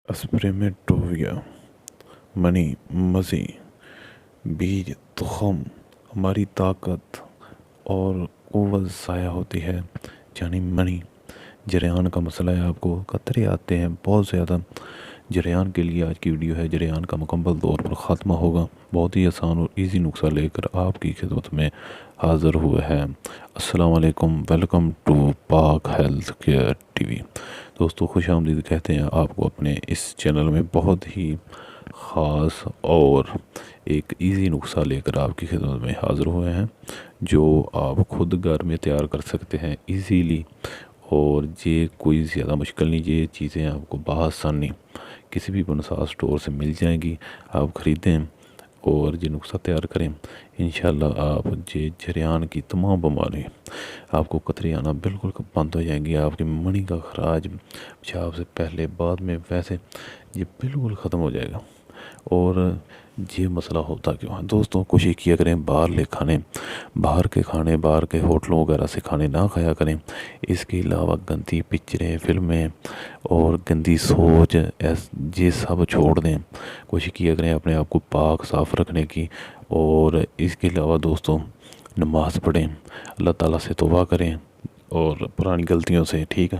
اسپریمیٹویا منی مزی بیج تخم ہماری طاقت اور قوت ضائع ہوتی ہے، یعنی منی جریان کا مسئلہ ہے۔ آپ کو قطرے آتے ہیں بہت زیادہ جریان کے لیے آج کی ویڈیو ہے۔ جریان کا مکمل طور پر خاتمہ ہوگا، بہت ہی آسان اور ایزی نسخہ لے کر آپ کی خدمت میں حاضر ہوئے ہیں۔ السلام علیکم، ویلکم ٹو پاک ہیلتھ کیئر ٹی وی۔ دوستو خوش آمدید کہتے ہیں آپ کو اپنے اس چینل میں۔ بہت ہی خاص اور ایک ایزی نسخہ لے کر آپ کی خدمت میں حاضر ہوئے ہیں، جو آپ خود گھر میں تیار کر سکتے ہیں ایزیلی، اور یہ کوئی زیادہ مشکل نہیں۔ یہ چیزیں آپ کو بآسانی کسی بھی بنسا اسٹور سے مل جائیں گی۔ آپ خریدیں اور یہ نسخہ تیار کریں، انشاءاللہ آپ یہ جریان کی تمام بیماری، آپ کو قطرے آنا بالکل بند ہو جائیں گی۔ آپ کی منی کا خراج پیشاب سے پہلے بعد میں ویسے یہ بالکل ختم ہو جائے گا۔ اور یہ مسئلہ ہوتا کیوں ہے دوستوں؟ کوشش کیا کریں باہر کے ہوٹلوں وغیرہ سے کھانے نہ کھایا کریں۔ اس کے علاوہ گندی پکچریں، فلمیں اور گندی سوچ یہ سب چھوڑ دیں۔ کوشش کیا کریں اپنے آپ کو پاک صاف رکھنے کی، اور اس کے علاوہ دوستوں نماز پڑھیں، اللہ تعالیٰ سے توبہ کریں اور پرانی غلطیوں سے، ٹھیک ہے؟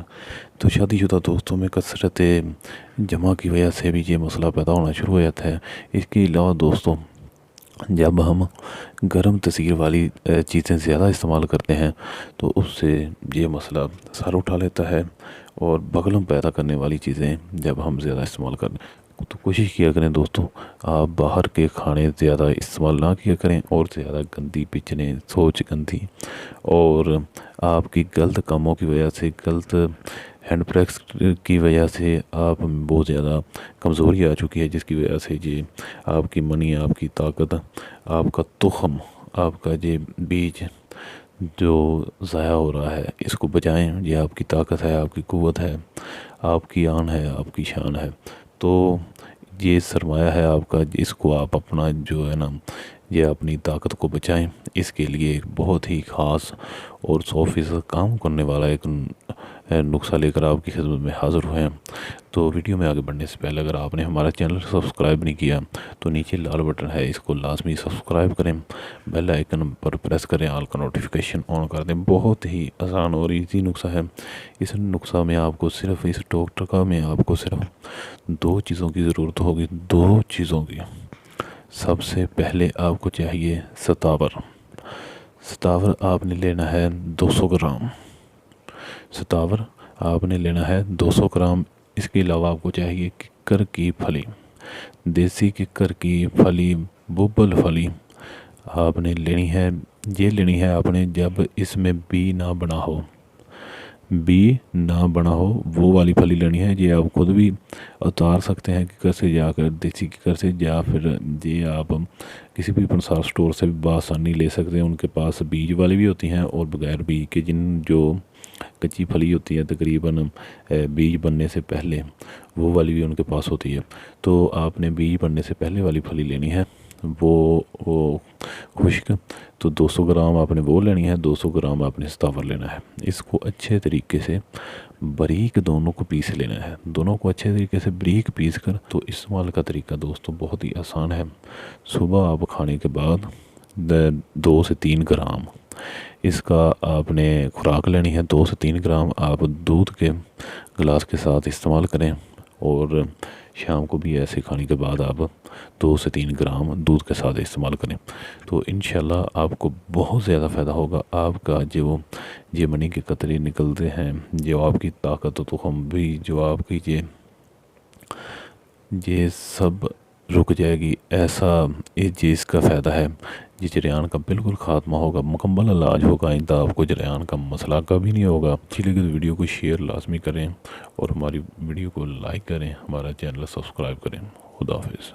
تو شادی شدہ دوستوں میں کثرت جمع کی وجہ سے بھی یہ مسئلہ پیدا ہونا شروع ہو جاتا ہے۔ اس کے علاوہ دوستوں جب ہم گرم تاثیر والی چیزیں زیادہ استعمال کرتے ہیں تو اس سے یہ مسئلہ سر اٹھا لیتا ہے، اور بغلم پیدا کرنے والی چیزیں جب ہم زیادہ استعمال کریں تو کوشش کیا کریں دوستوں آپ باہر کے کھانے زیادہ استعمال نہ کیا کریں، اور زیادہ گندی پکچریں، سوچ گندی، اور آپ کی غلط کاموں کی وجہ سے، غلط ہینڈ پریکس کی وجہ سے آپ بہت زیادہ کمزوری آ چکی ہے، جس کی وجہ سے یہ آپ کی منی، آپ کی طاقت، آپ کا تخم، آپ کا یہ بیج جو ضائع ہو رہا ہے، اس کو بچائیں۔ یہ آپ کی طاقت ہے، آپ کی قوت ہے، آپ کی آن ہے، آپ کی شان ہے۔ تو یہ سرمایہ ہے آپ کا، اس کو آپ اپنا جو ہے نا، یہ اپنی طاقت کو بچائیں۔ اس کے لیے ایک بہت ہی خاص اور 100% کام کرنے والا ایک نسخہ لے کر آپ کی خدمت میں حاضر ہوئے ہیں۔ تو ویڈیو میں آگے بڑھنے سے پہلے اگر آپ نے ہمارا چینل سبسکرائب نہیں کیا تو نیچے لال بٹن ہے، اس کو لازمی سبسکرائب کریں، بیل آئیکن پر پریس کریں، آل کا نوٹیفیکیشن آن کر دیں۔ بہت ہی آسان اور ایزی نسخہ ہے۔ اس نسخہ میں آپ کو صرف، اس ٹوٹکا میں آپ کو صرف 2 چیزوں کی ضرورت ہوگی، 2 چیزوں کی۔ سب سے پہلے آپ کو چاہیے ستاور آپ نے لینا ہے 200 گرام۔ ستاور آپ نے لینا ہے 200 گرام۔ اس کے علاوہ آپ کو چاہیے ککر کی پھلی، دیسی ککر کی پھلی، ببل پھلی آپ نے لینی ہے۔ یہ لینی ہے آپ نے جب اس میں بی نہ بنا ہو، وہ والی پھلی لینی ہے۔ یہ آپ خود بھی اتار سکتے ہیں ککر سے جا کر، دیسی ککر سے، یا پھر یہ آپ کسی بھی پنسار سٹور سے بھی بآسانی لے سکتے ہیں۔ ان کے پاس بیج والی بھی ہوتی ہیں اور بغیر بیج کے، جو کچی پھلی ہوتی ہے تقریباً بیج بننے سے پہلے، وہ والی بھی ان کے پاس ہوتی ہے۔ تو آپ نے بیج بننے سے پہلے والی پھلی لینی ہے، وہ خشک۔ تو 200 گرام آپ نے وہ لینی ہے، 200 گرام آپ نے ستاور لینا ہے۔ اس کو اچھے طریقے سے باریک دونوں کو پیس لینا ہے، دونوں کو اچھے طریقے سے باریک پیس کر۔ تو استعمال کا طریقہ دوستو بہت ہی آسان ہے۔ صبح آپ کھانے کے بعد 2 سے 3 گرام اس کا آپ نے خوراک لینی ہے۔ 2 سے 3 گرام آپ دودھ کے گلاس کے ساتھ استعمال کریں، اور شام کو بھی ایسے کھانے کے بعد آپ 2 سے 3 گرام دودھ کے ساتھ استعمال کریں۔ تو انشاءاللہ آپ کو بہت زیادہ فائدہ ہوگا۔ آپ کا جو منی کے قطرے نکلتے ہیں، جو آپ کی طاقت و تخم بھی، جو آپ کی یہ سب رک جائے گی۔ ایسا اس کا فائدہ ہے، یہ جریان کا بالکل خاتمہ ہوگا، مکمل علاج ہوگا۔ آئندہ آپ کو جریان کا مسئلہ کبھی نہیں ہوگا۔ اچھی لگے تو ویڈیو کو شیئر لازمی کریں، اور ہماری ویڈیو کو لائک کریں، ہمارا چینل سبسکرائب کریں۔ خدا حافظ۔